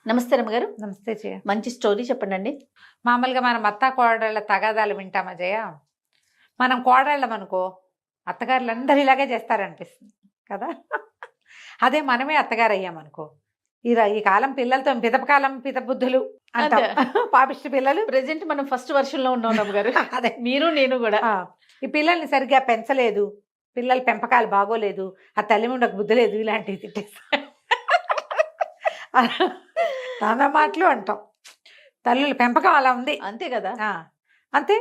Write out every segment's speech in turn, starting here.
నమస్తే రమ్మగారు. నమస్తే జయ. మంచి స్టోరీ చెప్పండి. మామూలుగా మనం అత్త కోడళ్ళ తగాదాలు వింటామా జయ? మనం కోడళ్ళం అనుకో, అత్తగారులు అందరూ ఇలాగే చేస్తారనిపిస్తుంది కదా. అదే మనమే అత్తగారు అయ్యామనుకో, ఈ కాలం పిల్లలతో పితపకాలం పితబుద్ధులు అంటాం. పాపిష్టి పిల్లలు. ప్రెసెంట్ మనం ఫస్ట్ వర్షన్ లో ఉన్నాం రమ్మగారు. అదే మీరు నేను కూడా. ఈ పిల్లల్ని సరిగ్గా పెంచలేదు, పిల్లల పెంపకాలు బాగోలేదు, ఆ తల్లి ముండకు బుద్ధి లేదు, ఇలాంటివి తిట్టేస్తారు. నానా మాటలు అంటాం. తల్లుల పెంపకం అలా ఉంది, అంతే కదా. అంతే.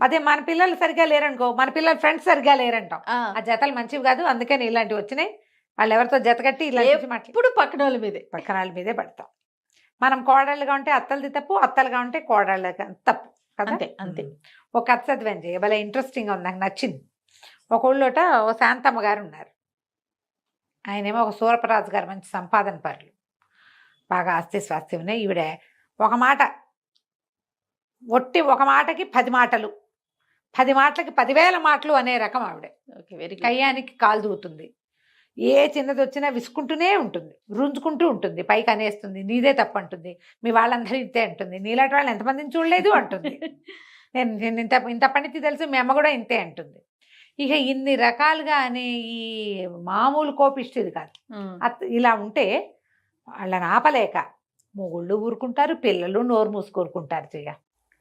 అదే మన పిల్లలు సరిగ్గా లేరనుకో, మన పిల్లల ఫ్రెండ్స్ సరిగ్గా లేరంటాం. ఆ జతలు మంచివి కాదు, అందుకని ఇలాంటివి వచ్చినాయి. వాళ్ళు ఎవరితో జత కట్టి ఇలా ఇప్పుడు పక్కన వాళ్ళ మీదే పడతాం. మనం కోడళ్ళుగా ఉంటే అత్తలది తప్పు, అత్తలుగా ఉంటే కోడళ్ళ తప్పు కదా. అంతే అంతే. ఒక కథ చదివాను, భలే ఇంట్రెస్టింగ్ ఉంది, నాకు నచ్చింది. ఒక ఊళ్ళోట ఓ శాంతమ్మ గారు ఉన్నారు. ఆయనేమో ఒక సూరపరాజు గారు, మంచి సంపాదన పరులు, బాగా ఆస్తి స్వాస్తి ఉన్నాయి. ఈవిడ ఒక మాట, ఒట్టి ఒక మాటకి 10 మాటలు, 10 మాటలకి 10,000 మాటలు అనే రకం ఆవిడ. కయ్యానికి కాలు దూతుంది, ఏ చిన్నది వచ్చినా విసుకుంటూనే ఉంటుంది, రుంజుకుంటూ ఉంటుంది, పైకి అనేస్తుంది, నీదే తప్పు అంటుంది, మీ వాళ్ళందరూ ఇంతే అంటుంది, నీలాంటి వాళ్ళని ఎంతమందిని చూడలేదు అంటుంది, నేను ఇంత పనితి తెలుసు, మీ అమ్మ కూడా ఇంతే అంటుంది. ఇక ఇన్ని రకాలుగా అనే ఈ మామూలు కోపిష్టిది కాదు. ఇలా ఉంటే వాళ్ళని ఆపలేక మొగుళ్ళు ఊరుకుంటారు, పిల్లలు నోరు మూసుకూరుకుంటారు, చెయ్య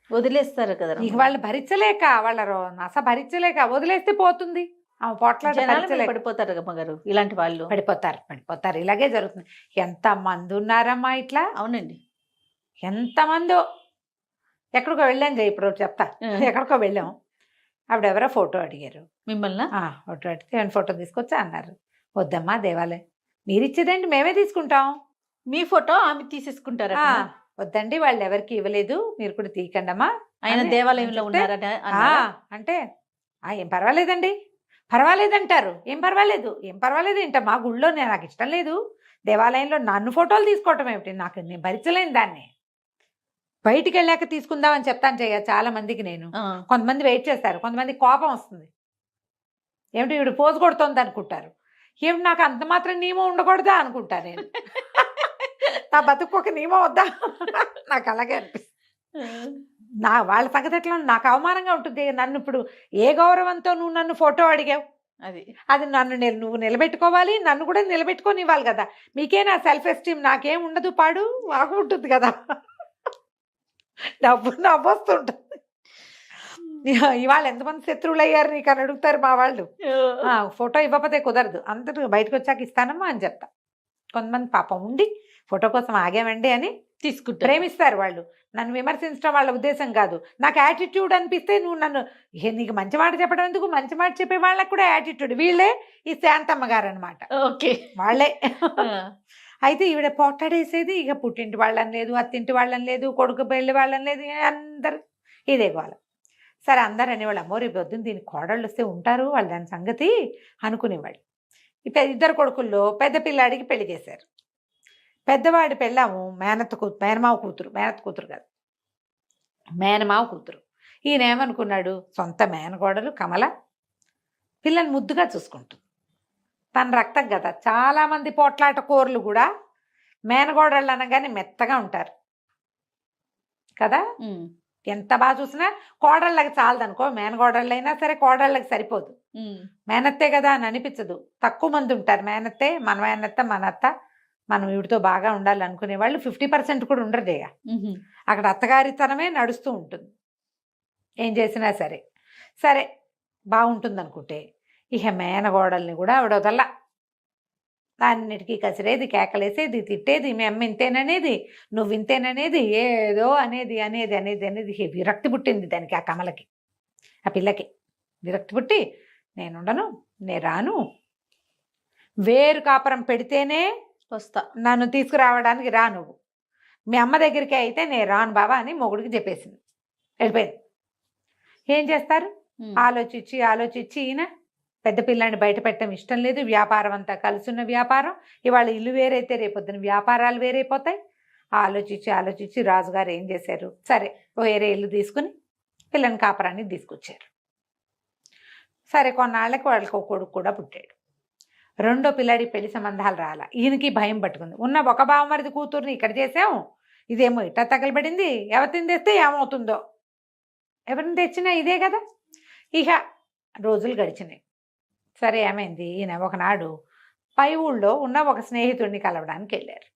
వదిలేస్తారు కదా. ఇక వాళ్ళు భరించలేక, వాళ్ళ నస భరించలేక వదిలేస్తే పోతుంది. ఆమె పొట్లాట పడిపోతారు అమ్మగారు, ఇలాంటి వాళ్ళు పడిపోతారు. ఇలాగే జరుగుతుంది. ఎంతమంది ఉన్నారమ్మా ఇట్లా. అవునండి, ఎంతమందో. ఎక్కడికో వెళ్ళాం జయ, ఇప్పుడు చెప్తా. ఎక్కడికో వెళ్ళాం, ఆవిడెవరో ఫోటో అడిగారు మిమ్మల్ని. ఫోటో అడిగితే ఫోటో తీసుకొచ్చా అన్నారు. వద్దమ్మా దేవాలయం, మీరు ఇచ్చేదేంటి, మేమే తీసుకుంటాం. మీ ఫోటో ఆమె తీసేసుకుంటారా? వద్దండి, వాళ్ళు ఎవరికి ఇవ్వలేదు, మీరు కూడా తీయకండమ్మా. ఆయన దేవాలయంలో ఉన్నారట అంటే ఏం పర్వాలేదండి, పర్వాలేదంటారు. ఏం పర్వాలేదు ఏంట, మా గుళ్ళో నాకు ఇష్టం లేదు, దేవాలయంలో నన్ను ఫోటోలు తీసుకోవటం ఏమిటి, నేను భరించలేను దాన్ని, బయటికి వెళ్ళాక తీసుకుందామని చెప్తాను చెయ్య చాలా మందికి నేను. కొంతమంది వెయిట్ చేస్తారు, కొంతమంది కోపం వస్తుంది, ఏమిటి ఇప్పుడు పోజు కొడుతోంది అనుకుంటారు, ఏమిటి నాకు అంత మాత్రం నియమం ఉండకూడదా అనుకుంటా నేను. నా బతుకు ఒక నియమం వద్దా, నాకు అలాగే అనిపిస్తుంది. వాళ్ళ సంగతి ఎట్లా, నాకు అవమానంగా ఉంటుంది. నన్ను ఇప్పుడు ఏ గౌరవంతో నువ్వు నన్ను ఫోటో అడిగావు, అది నువ్వు నిలబెట్టుకోవాలి, నన్ను కూడా నిలబెట్టుకోనివ్వాలి కదా. మీకే నా సెల్ఫ్ ఎస్టీమ్, నాకేం ఉండదు, పాడు వాగు ఉంటుంది కదా, నవ్వొస్తుంటుంది. ఇవాళ ఎంతమంది శత్రువులు అయ్యారు నీకు అని అడుగుతారు మా వాళ్ళు. ఫోటో ఇవ్వకపోతే కుదరదు, అందరూ బయటకు వచ్చాక ఇస్తానమ్మా అని చెప్తా. కొంతమంది పాపం ఉండి ఫోటో కోసం ఆగామండి అని తీసుకుంటారు, ప్రేమిస్తారు వాళ్ళు. నన్ను విమర్శించడం వాళ్ళ ఉద్దేశం కాదు, నాకు యాటిట్యూడ్ అనిపిస్తే నువ్వు నన్ను, నీకు మంచి మాట చెప్పడం ఎందుకు, మంచి మాట చెప్పే వాళ్ళకి కూడా యాటిట్యూడ్. వీళ్ళే ఈ శాంతమ్మ గారు అనమాట. ఓకే, వాళ్ళే. అయితే ఈవిడ పోట్లాడేసేది, ఇక పుట్టింటి వాళ్ళని లేదు, అత్తింటి వాళ్ళని లేదు, కొడుకు పెళ్ళి వాళ్ళని లేదు, అందరు ఇదే గోల. సరే అందరు అనేవాళ్ళు, అమ్మో రేపు పొద్దున్న దీనికి కోడళ్ళు వస్తే ఉంటారు వాళ్ళు దాని సంగతి అనుకునేవాళ్ళు. ఇద్దరు కొడుకుల్లో పెద్ద పిల్లాడికి పెళ్లి చేశారు. పెద్దవాడి పెళ్ళాము మేనమావ కూతురు కాదు, మేనమావ కూతురు. ఈయన ఏమనుకున్నాడు, సొంత మేనగోడలు కమల పిల్లని ముద్దుగా చూసుకుంటుంది, తన రక్తం కదా. చాలామంది పోట్లాట కోర్లు కూడా మేనగోడళ్ళు అనగానే మెత్తగా ఉంటారు కదా. ఎంత బాగా చూసినా కోడళ్ళకి చాలదనుకో, మేనగోడళ్ళైనా సరే కోడళ్ళకి సరిపోదు, మేనత్తే కదా అని అనిపించదు. తక్కువ మంది ఉంటారు మేనత్తే, మన మేనత్త మన అత్త, మనం వీడితో బాగా ఉండాలి అనుకునే వాళ్ళు 50% కూడా ఉండరు. అక్కడ అత్తగారితనమే నడుస్తూ ఉంటుంది ఏం చేసినా సరే. సరే బాగుంటుంది అనుకుంటే ఇక మేనగోడల్ని కూడా ఆవిడ వదల్లా, అన్నిటికీ కసిరేది, కేకలేసేది, తిట్టేది, మీ అమ్మ ఇంతేననేది, నువ్వు ఇంతేననేది, ఏదో అనేది అనేది అనేది అనేది విరక్తి పుట్టింది దానికి, ఆ కమలకి, ఆ పిల్లకి విరక్తి పుట్టి, నేనుండను, నేను రాను, వేరు కాపురం పెడితేనే వస్తా, నన్ను తీసుకురావడానికి రా, నువ్వు మీ అమ్మ దగ్గరికి అయితే నేను రాను బాబా అని మొగుడికి చెప్పేసింది, వెళ్ళిపోయింది. ఏం చేస్తారు, ఆలోచించి ఈయన పెద్ద పిల్లాన్ని బయట పెట్టడం ఇష్టం లేదు, వ్యాపారం అంతా కలుసున్న వ్యాపారం, ఇవాళ ఇల్లు వేరైతే రేపొద్దున వ్యాపారాలు వేరైపోతాయి. ఆలోచించి రాజుగారు ఏం చేశారు, సరే వేరే ఇల్లు తీసుకుని పిల్లని కాపురాన్ని తీసుకొచ్చారు. సరే కొన్నాళ్ళకి వాళ్ళకి ఒక కొడుకు కూడా పుట్టాడు. రెండో పిల్లాడి పెళ్లి సంబంధాలు రాలా. ఈయనకి భయం పట్టుకుంది. ఉన్న ఒక బావమరిది కూతుర్ని ఇక్కడ చేసాం, ఇదేమో ఇట్టా తగలబడింది, ఎవరిని తెస్తే ఏమవుతుందో. ఎవరిని తెచ్చినా ఇదే కదా. ఇక రోజులు గడిచినాయి. సరే ఏమైంది, ఈయన ఒకనాడు పై ఊళ్ళో ఉన్న ఒక స్నేహితుడిని కలవడానికి వెళ్ళారు.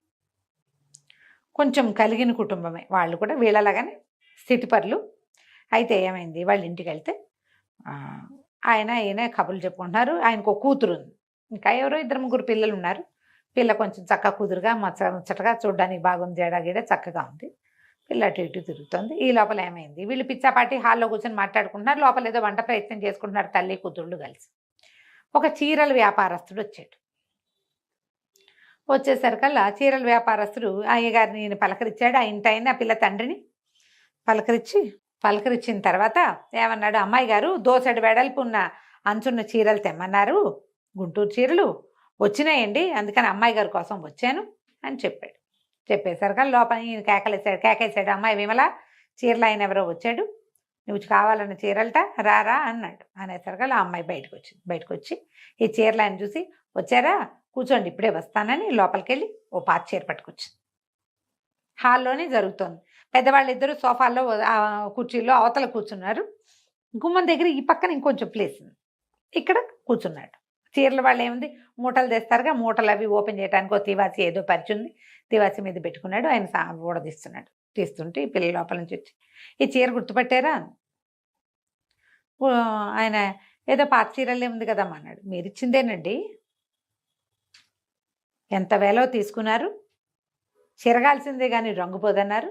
కొంచెం కలిగిన కుటుంబమే వాళ్ళు కూడా, వీళ్ళలాగానే స్థితిపరులు. అయితే ఏమైంది, వాళ్ళ ఇంటికి వెళ్తే ఈయన కబుర్లు చెప్పుకుంటున్నారు. ఆయనకు ఒక కూతురు ఉంది, ఇంకా ఎవరో 2-3 పిల్లలు ఉన్నారు. పిల్ల కొంచెం చక్కగా కుదురుగా ముచ్చటగా చూడడానికి బాగుంది, జడగీడ చక్కగా ఉంది. పిల్ల అటు ఇటు తిరుగుతుంది. ఈ లోపల ఏమైంది, వీళ్ళు పిచ్చాపాటి హాల్లో కూర్చొని మాట్లాడుకుంటున్నారు. లోపల ఏదో వంట ప్రయత్నం చేసుకుంటున్నారు తల్లి కూతుళ్ళు కలిసి. ఒక చీరల వ్యాపారస్తుడు వచ్చాడు. వచ్చేసరికల్లా చీరల వ్యాపారస్తుడు అయ్యగారిని ఈయన పలకరించాడు. ఆ ఇంటి అయిన పిల్ల తండ్రిని పలకరించిన తర్వాత ఏమన్నాడు, అమ్మాయి గారు దోసెడు వెడల్పు ఉన్న అంచున్న చీరలు తెమ్మన్నారు, గుంటూరు చీరలు వచ్చినాయండి, అందుకని అమ్మాయి గారి కోసం వచ్చాను అని చెప్పాడు. చెప్పేసరికల్లా లోపల ఈయన కేకేశాడు, అమ్మాయి విమల, చీరలు ఆయన ఎవరో వచ్చాడు, నువ్వు కావాలన్న చీరలట, రారా అన్నాడు. అనేసరికల్లా ఆ అమ్మాయి బయటకు వచ్చి ఈ చీరలు ఆయన చూసి, వచ్చారా కూర్చోండి ఇప్పుడే వస్తానని లోపలికి వెళ్ళి ఓ పాత చీర పట్టుకొచ్చింది. హాల్లోనే జరుగుతోంది. పెద్దవాళ్ళు ఇద్దరు సోఫాల్లో కుర్చీల్లో అవతల కూర్చున్నారు. గుమ్మం దగ్గర ఈ పక్కన ఇంకొంచెం ప్లేస్ ఉంది, ఇక్కడ కూర్చున్నాడు. చీరల వాళ్ళు ఏముంది, మూటలు తెస్తారుగా, మూటలు అవి ఓపెన్ చేయడానికి ఓ తివాసి ఏదో పరిచింది, తివాసి మీద పెట్టుకున్నాడు. ఆయన ఊడదీస్తున్నాడు. తీస్తుంటే ఈ పిల్లల లోపల నుంచి వచ్చి, ఈ చీర గుర్తుపట్టారా? ఆయన ఏదో పాత చీరలే ఉంది కదమ్మా అన్నాడు. మీరు ఇచ్చిందేనండి, ఎంత వేలో తీసుకున్నారు, చిరగాల్సిందే కానీ రంగుపోదన్నారు,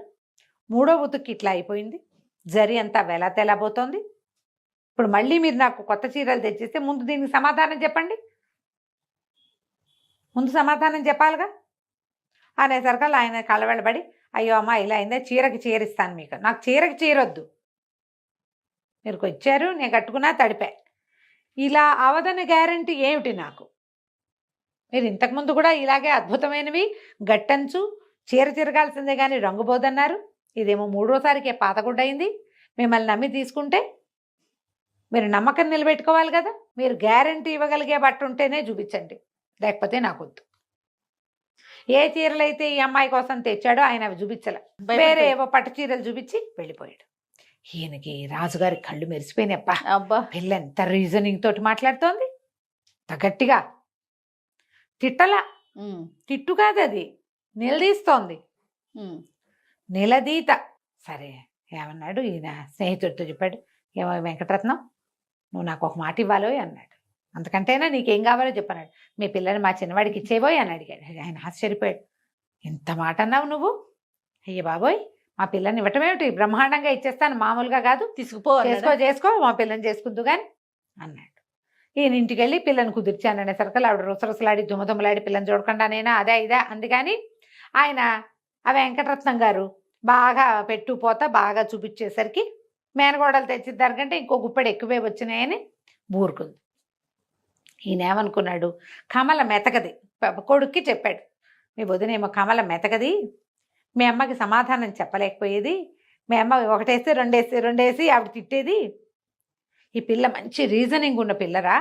3వ ఉతుక్కి ఇట్లా అయిపోయింది, జరి అంతా వెలా తెలబోతోంది, ఇప్పుడు మళ్ళీ మీరు నాకు కొత్త చీరలు తెచ్చిస్తే ముందు దీనికి సమాధానం చెప్పండి, ముందు సమాధానం చెప్పాలిగా అనేసరికల్లా ఆయన కళ్ళవెళ్ళబడి, అయ్యో అమ్మ ఇలా అయిందే, చీరకి చీరిస్తాను మీకు, నాకు చీరకి చీరొద్దు, మీరు ఇచ్చారు నేను కట్టుకున్నా తడిపా, ఇలా అవదని గ్యారంటీ ఏమిటి నాకు? మీరు ఇంతకుముందు కూడా ఇలాగే అద్భుతమైనవి గట్టంచు చీర తిరగాల్సిందే కానీ రంగుపోదన్నారు, ఇదేమో 3వసారికే పాతగుడ్డయింది, మిమ్మల్ని నమ్మి తీసుకుంటే మీరు నమ్మకం నిలబెట్టుకోవాలి కదా, మీరు గ్యారంటీ ఇవ్వగలిగే బట్ట ఉంటేనే చూపించండి, లేకపోతే నాకొద్దు. ఏ చీరలు అయితే ఈ అమ్మాయి కోసం తెచ్చాడో ఆయన అవి చూపించలే, వేరే ఏవో పట్టు చీరలు చూపించి వెళ్ళిపోయాడు. ఈయనకి రాజుగారి కళ్ళు మెరిసిపోయినప్ప, అబ్బా పిల్ల ఎంత రీజనింగ్ తోటి మాట్లాడుతోంది, గట్టిగా తిట్టలా, తిట్టు కాదు అది, నిలదీస్తోంది, నిలదీత. సరే ఏమన్నాడు ఈయన స్నేహితుడితో చెప్పాడు, ఏమో వెంకటరత్నం నువ్వు నాకు ఒక మాట ఇవ్వాలో అన్నాడు. అంతకంటేనా నీకేం కావాలో చెప్పన్నాడు. మీ పిల్లని మా చిన్నవాడికి ఇచ్చేబోయ్ అని అడిగాడు. ఆయన ఆశ్చర్యపోయాడు, ఎంత మాట అన్నావు నువ్వు, అయ్య బాబోయ్ మా పిల్లని ఇవ్వటమేమిటి, బ్రహ్మాండంగా ఇచ్చేస్తాను, మామూలుగా కాదు, చేసుకో మా పిల్లని చేసుకుందు కానీ అన్నాడు. ఈయన ఇంటికి వెళ్ళి పిల్లని కుదిర్చాను అనేసరికి ఆవిడ రుసరుసలాడి దుమ్మదుమ్మలాడి పిల్లని చూడకుండానైనా అదే ఇదే అంది. కానీ ఆయన ఆ వెంకటరత్నం గారు బాగా పెట్టుపోతా బాగా చూపించేసరికి మేనగోడలు తెచ్చిద్దానికంటే ఇంకో గుప్పెడు ఎక్కువే వచ్చినాయని ఊరుకుంది. ఈయన ఏమనుకున్నాడు, కమల మెతకది, కొడుక్కి చెప్పాడు, మీ వదినేమో కమల మెతకది, మీ అమ్మకి సమాధానం చెప్పలేకపోయేది, మీ అమ్మ ఒకటేస్తే రెండేసి ఆవిడ తిట్టేది, ఈ పిల్ల మంచి రీజనింగ్ ఉన్న పిల్లరా,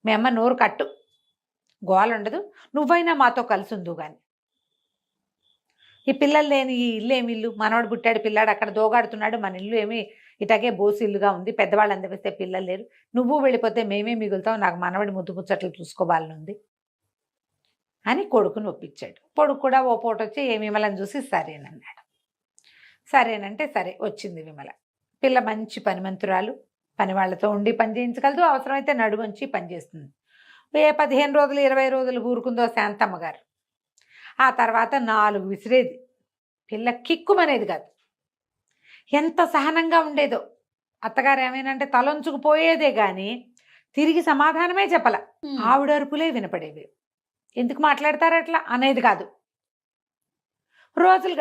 మీ అమ్మ నోరు కట్టు, గోల ఉండదు, నువ్వైనా మాతో కలిసి ఉందు కానీ, ఈ పిల్లలు లేని ఈ ఇల్లు ఏమి ఇల్లు, మనవాడు పుట్టాడు పిల్లాడు అక్కడ దోగాడుతున్నాడు, మన ఇల్లు ఏమి ఇటాగే బోసు ఇల్లుగా ఉంది, పెద్దవాళ్ళు అందరిస్తే పిల్లలు లేరు, నువ్వు వెళ్ళిపోతే మేమే మిగులుతాం, నాకు మనవడి ముద్దు ముచ్చట్లు చూసుకోవాలని ఉంది అని కొడుకుని ఒప్పించాడు. కొడుకు కూడా ఓ పూట వచ్చి ఏ విమలని చూసి సరేనన్నాడు. సరేనంటే సరే వచ్చింది విమల. పిల్ల మంచి పనిమంతురాలు, పని వాళ్ళతో ఉండి పని చేయించగలదు, అవసరమైతే నడువంచి పని చేస్తుంది. 15 రోజులు 20 రోజులు ఊరుకుందో శాంతమ్మ గారు. ఆ తర్వాత 4 విసిరేది, పిల్ల కిక్కుమనేది కాదు, ఎంత సహనంగా ఉండేదో. అత్తగారు ఏమైనంటే తలొంచుకుపోయేదే కానీ తిరిగి సమాధానమే చెప్పల, ఆవిడ అరుపులే వినపడేవి, ఎందుకు మాట్లాడతారు అట్లా అనేది కాదు. రోజులు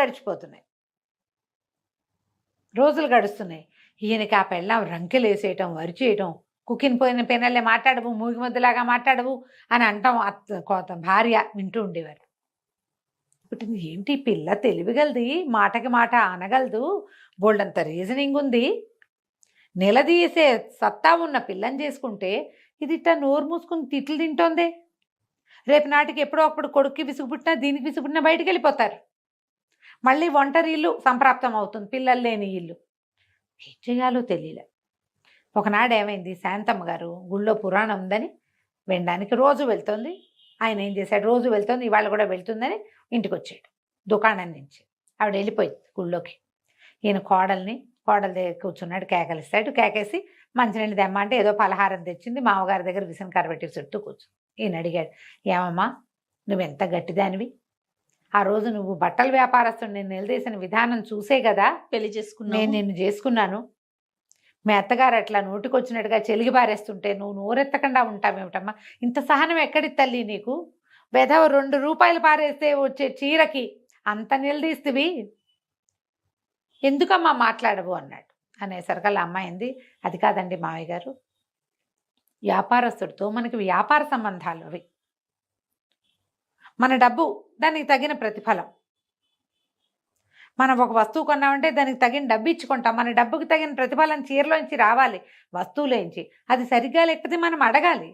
గడుస్తున్నాయి. ఈయనకి ఆ పెళ్ళం రంకెలు వేసేయటం, వరి చేయటం, కుక్కిన పోయిన పెనల్లే మాట్లాడవు, మూగి ముద్దలాగా మాట్లాడవు అని అంటాం భార్య వింటూ ఉండేవారు. ఇప్పుడు ఏంటి పిల్ల తెలివిగలది, మాటకి మాట అనగలదు, బోల్డంత రీజనింగ్ ఉంది, నిలదీసే సత్తా ఉన్న పిల్లని చేసుకుంటే ఇది ఇట్టా నోరు మూసుకుని తిట్లు తింటోందే. రేపు నాటికి ఎప్పుడో అప్పుడు కొడుక్కి విసుగు పుట్టినా దీనికి విసుగు పుట్టినా బయటికి వెళ్ళిపోతారు. మళ్ళీ ఒంటరి ఇల్లు సంప్రాప్తం అవుతుంది, పిల్లలు లేని ఇల్లు. ఏం చేయాలో తెలియలే. ఒకనాడు ఏమైంది, శాంతమ్మ గారు గుళ్ళో పురాణం ఉందని వినడానికి రోజు వెళ్తుంది. ఆయన ఏం చేశాడు, రోజు వెళ్తుంది, ఇవాళ కూడా వెళ్తుందని ఇంటికి వచ్చాడు దుకాణం నుంచి. ఆవిడ వెళ్ళిపోయింది గుళ్ళోకి. ఈయన కోడల దగ్గర కూర్చున్నాడు, కేకలిస్తాడు. కేకేసి మంచినీళ్ళు తెమ్మ అంటే ఏదో పలహారం తెచ్చింది. మామగారి దగ్గర విసనకర్ర పెట్టి చుట్టూ కూర్చుంది. ఈయన అడిగాడు, ఏమమ్మా నువ్వెంత గట్టిదానివి, ఆ రోజు నువ్వు బట్టల వ్యాపారస్తుడు నేను నిలదీసిన విధానం చూసే కదా పెళ్లి చేసుకున్నా నేను నిన్ను చేసుకున్నాను. మీ అత్తగారు అట్లా నోటికొచ్చినట్టుగా చెలిగి బారేస్తుంటే నువ్వు నోరెత్తకుండా ఉంటావేమిటమ్మా, ఇంత సహనం ఎక్కడి తల్లి నీకు, వెధవ 2 రూపాయలు పారేస్తే వచ్చే చీరకి అంత నిలదీస్తువి, ఎందుకమ్మా మాట్లాడవు అన్నాడు. అనేసరికల్లా అమ్మాయింది, అది కాదండి మావయ్య గారు, వ్యాపారస్తుడితో మనకి వ్యాపార సంబంధాలు అవి, మన డబ్బు దానికి తగిన ప్రతిఫలం. మనం ఒక వస్తువు కొన్నామంటే దానికి తగిన డబ్బు ఇచ్చుకుంటాం, మన డబ్బుకి తగిన ప్రతిఫలం చీరలోంచి రావాలి, వస్తువులోంచి. అది సరిగ్గా లేకపోతే మనం అడగాలి.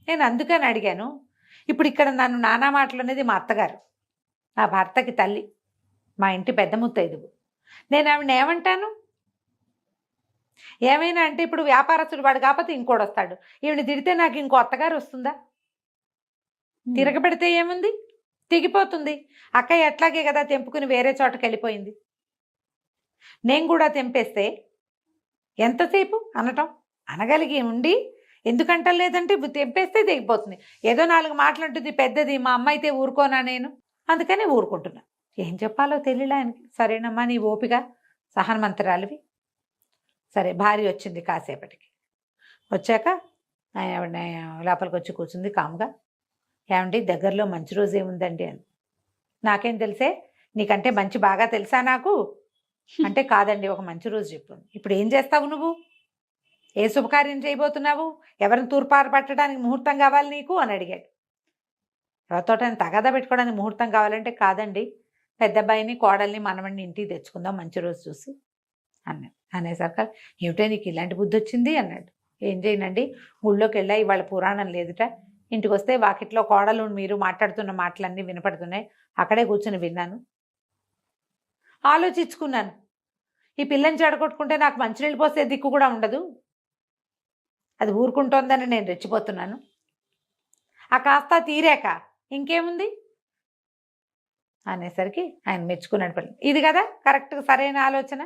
నేను అందుకని అడిగాను. ఇప్పుడు ఇక్కడ నన్ను నానా మాటలు అనేది మా అత్తగారు, నా భర్తకి తల్లి, మా ఇంటి పెద్ద ముత్తైదువు. నేను ఆవిడని ఏమంటాను? ఏమైనా అంటే ఇప్పుడు వ్యాపారస్తుడు వాడు కాకపోతే ఇంకోటి వస్తాడు, ఈవిని తిడితే నాకు ఇంకో అత్తగారు వస్తుందా? తిరగబెడితే ఏముంది, తెగిపోతుంది. అక్కయ్య ఎట్లాగే కదా తెంపుకుని వేరే చోటకి వెళ్ళిపోయింది. నేను కూడా తెంపేస్తే ఎంతసేపు అనటం, అనగలిగి ఉండి ఎందుకంటం లేదంటే తెంపేస్తే తెగిపోతుంది. ఏదో 4 మాటలు అంటుంది పెద్దది, మా అమ్మ అయితే ఊరుకోనా నేను, అందుకని ఊరుకుంటున్నా. ఏం చెప్పాలో తెలియలే ఆయనకి. సరేనమ్మా నీ ఓపిక, సహనమంతరాలివి. సరే భార్య వచ్చింది, కాసేపటికి వచ్చాక ఆవిడ లోపలికి వచ్చి కూర్చుంది కామ్గా. ఏమండి దగ్గరలో మంచి రోజు ఏముందండి అని. నాకేం తెలిసే, నీకంటే మంచి బాగా తెలుసా నాకు అంటే, కాదండి ఒక మంచి రోజు చెప్పు. ఇప్పుడు ఏం చేస్తావు నువ్వు, ఏ శుభకార్యం చేయబోతున్నావు, ఎవరిని తూర్పారు పట్టడానికి ముహూర్తం కావాలి నీకు అని అడిగాడు. ఎవరితోటని తగాదా పెట్టుకోవడానికి ముహూర్తం కావాలంటే, కాదండి పెద్ద అబ్బాయిని కోడల్ని మనవడిని ఇంటికి తెచ్చుకుందాం మంచి రోజు చూసి అన్నాడు. అనేసరికి ఏమిటో నీకు ఇలాంటి బుద్ధి వచ్చింది అన్నాడు. ఏం చేయనండి, ఊళ్ళోకి వెళ్ళా, ఇవాళ పురాణం లేదుట, ఇంటికి వస్తే వాకిట్లో కోడలు మీరు మాట్లాడుతున్న మాటలన్నీ వినపడుతున్నాయి, అక్కడే కూర్చొని విన్నాను, ఆలోచించుకున్నాను. ఈ పిల్లని చెడగొట్టుకుంటే నాకు మంచినీళ్ళు పోసే దిక్కు కూడా ఉండదు, అది ఊరుకుంటోందని నేను రెచ్చిపోతున్నాను. ఆ కాస్త తీరాక ఇంకేముంది అనేసరికి ఆయన మెచ్చుకున్నాడు. పిల్ల ఇది కదా కరెక్ట్గా సరైన ఆలోచన.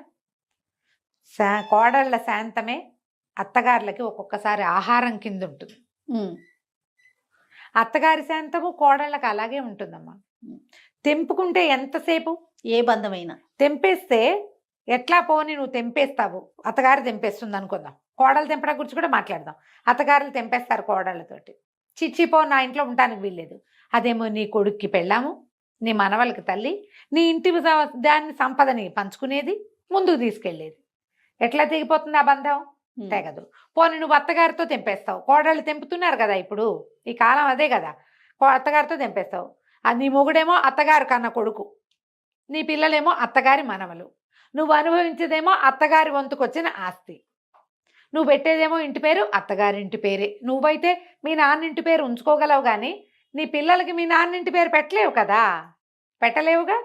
కోడళ్ళ శాంతమే అత్తగారులకి ఒక్కొక్కసారి ఆహారం కింద ఉంటుంది. అత్తగారి శాంతము కోడళ్ళకి అలాగే ఉంటుందమ్మా. తెంపుకుంటే ఎంతసేపు, ఏ బంధమైనా తెంపేస్తే ఎట్లా పోని నువ్వు తెంపేస్తావు, అత్తగారు తెంపేస్తుంది అనుకుందాం, కోడలు తెంపడం గురించి కూడా మాట్లాడదాం. అత్తగారులు తెంపేస్తారు కోడళ్ళతోటి, చిచ్చిపో నా ఇంట్లో ఉండటానికి వీల్లేదు. అదేమో నీ కొడుక్కి పెళ్ళాము, నీ మనవలకి తల్లి, నీ ఇంటి దాన్ని సంపదని పంచుకునేది, ముందుకు తీసుకెళ్ళేది. ఎట్లా తెగిపోతుంది ఆ బంధం, తెగదు. పోనీ నువ్వు అత్తగారితో తెంపేస్తావు, కోడళ్ళు తెంపుతున్నారు కదా ఇప్పుడు ఈ కాలం అదే కదా, అత్తగారితో తెంపేస్తావు. అది నీ మొగుడేమో అత్తగారు కన్న కొడుకు, నీ పిల్లలేమో అత్తగారి మనవలు, నువ్వు అనుభవించేదేమో అత్తగారి వంతుకొచ్చిన ఆస్తి, నువ్వు పెట్టేదేమో ఇంటి పేరు అత్తగారి ఇంటి పేరే. నువ్వైతే మీ నాన్నింటి పేరు ఉంచుకోగలవు కానీ నీ పిల్లలకి మీ నాన్నింటి పేరు పెట్టలేవు కదా, పెట్టలేవుగా,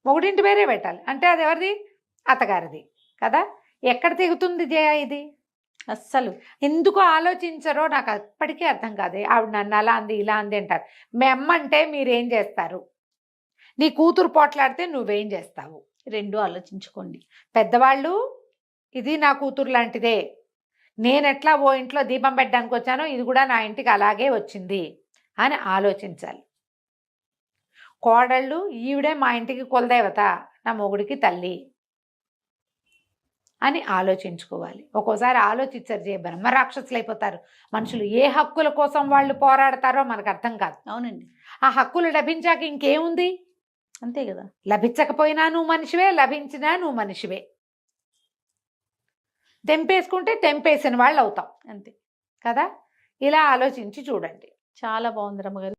మొగుడింటి పేరే పెట్టాలి. అంటే అది ఎవరిది, అత్తగారిది కదా. ఎక్కడ తెగుతుంది జయ ఇది, అస్సలు ఎందుకు ఆలోచించరో నాకు అప్పటికీ అర్థం కాదు. ఆవిడ నన్ను అలా అంది ఇలా అంది అంటారు. మీ అమ్మ అంటే మీరేం చేస్తారు, నీ కూతురు పోట్లాడితే నువ్వేం చేస్తావు, రెండు ఆలోచించుకోండి. పెద్దవాళ్ళు ఇది నా కూతురు లాంటిదే, నేను ఎట్లా ఓ ఇంట్లో దీపం పెట్టడానికి వచ్చానో ఇది కూడా నా ఇంటికి అలాగే వచ్చింది అని ఆలోచించాలి. కోడళ్ళు ఈవిడే మా ఇంటికి కులదేవత, నా మొగుడికి తల్లి అని ఆలోచించుకోవాలి. ఒక్కోసారి ఆలోచించరు, బ్రహ్మరాక్షసులు అయిపోతారు మనుషులు. ఏ హక్కుల కోసం వాళ్ళు పోరాడతారో మనకు అర్థం కాదు. అవునండి, ఆ హక్కులు లభించాక ఇంకేముంది, అంతే కదా. లభించకపోయినా నువ్వు మనిషివే, లభించినా నువ్వు మనిషివే. తెంపేసుకుంటే తెంపేసిన వాళ్ళు అవుతాం, అంతే కదా. ఇలా ఆలోచించి చూడండి. చాలా బాగుంది రమ్మగారు.